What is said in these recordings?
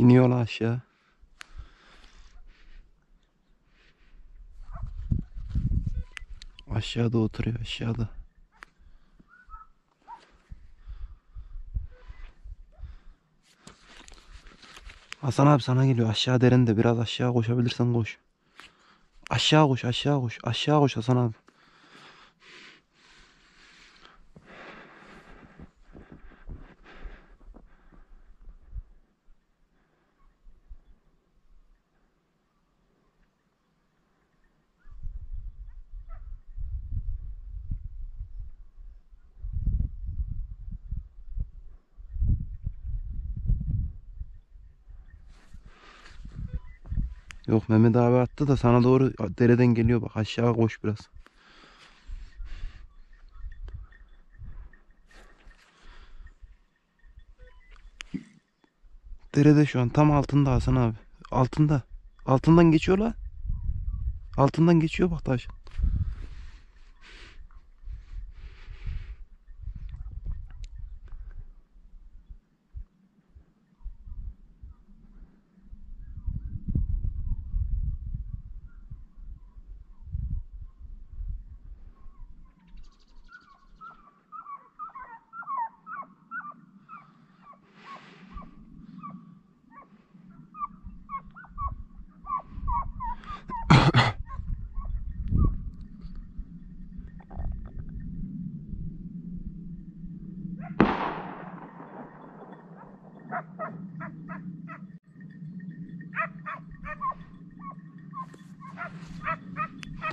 İniyorlar aşağı. Aşağıda oturuyor, aşağıda. Hasan abi sana geliyor. Aşağı derinde, biraz aşağı koşabilirsen koş. Aşağı koş, aşağı koş. Aşağı koş Hasan abi. Yok, Mehmet abi attı da sana doğru dereden geliyor, bak aşağı koş biraz. Derede şu an tam altında Hasan abi. Altında. Altından geçiyor la. Altından geçiyor bak taş.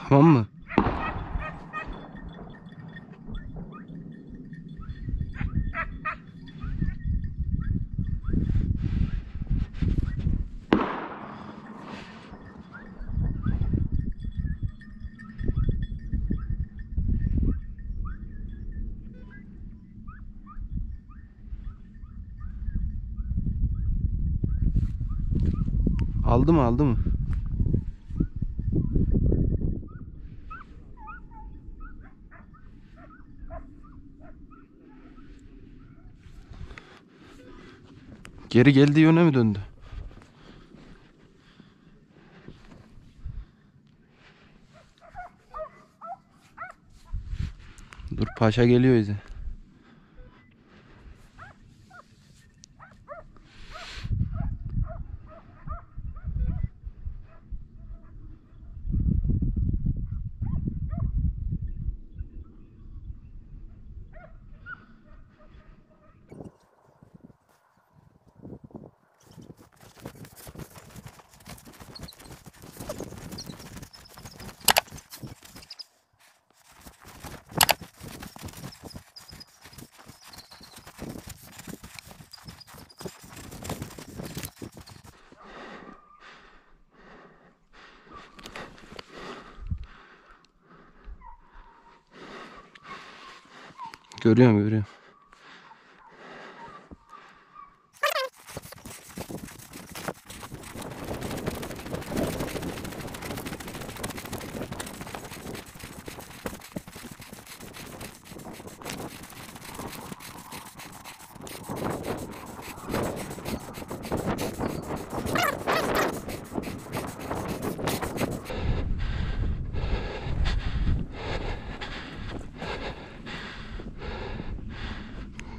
Tamam mı? Aldı mı, aldı mı? Geri geldiği yöne mi döndü? Dur, paşa geliyor bize. Görüyorum, görüyorum.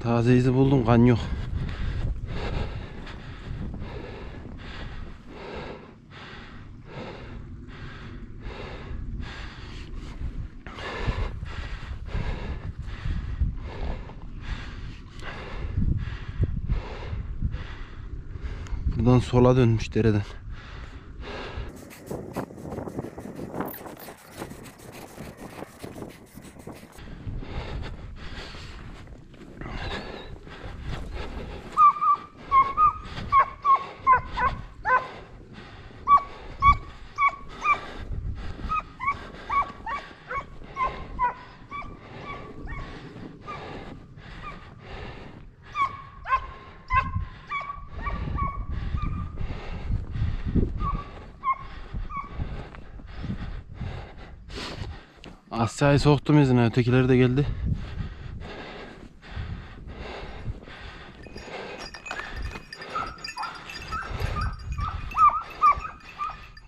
Taze izi buldum, kan yok. Buradan sola dönmüş dereden. Asya'yı soktum izine, ötekileri de geldi.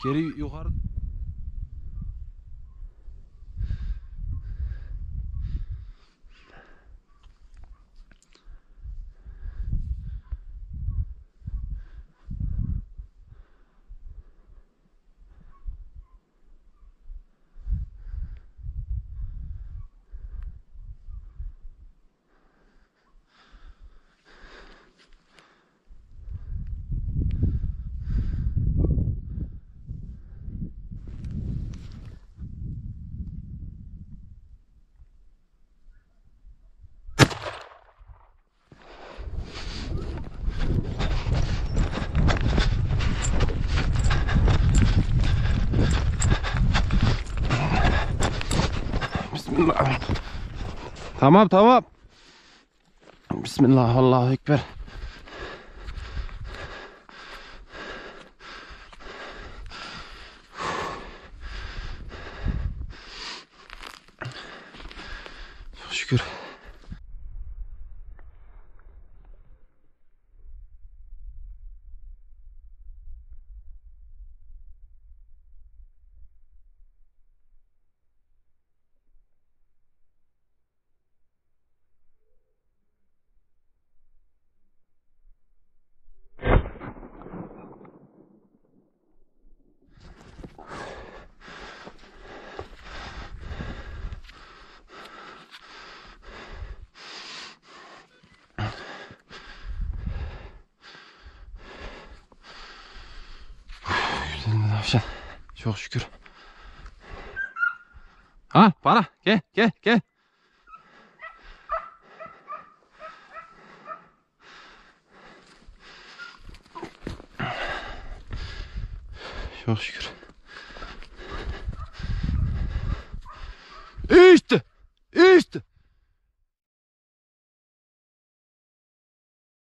Geri yukarı. Bismillah. Tamam tamam. Bismillah, Allahu Ekber. Çok şükür. Çok şükür. Ha, bana gel gel gel. Çok şükür. İşte. İşte.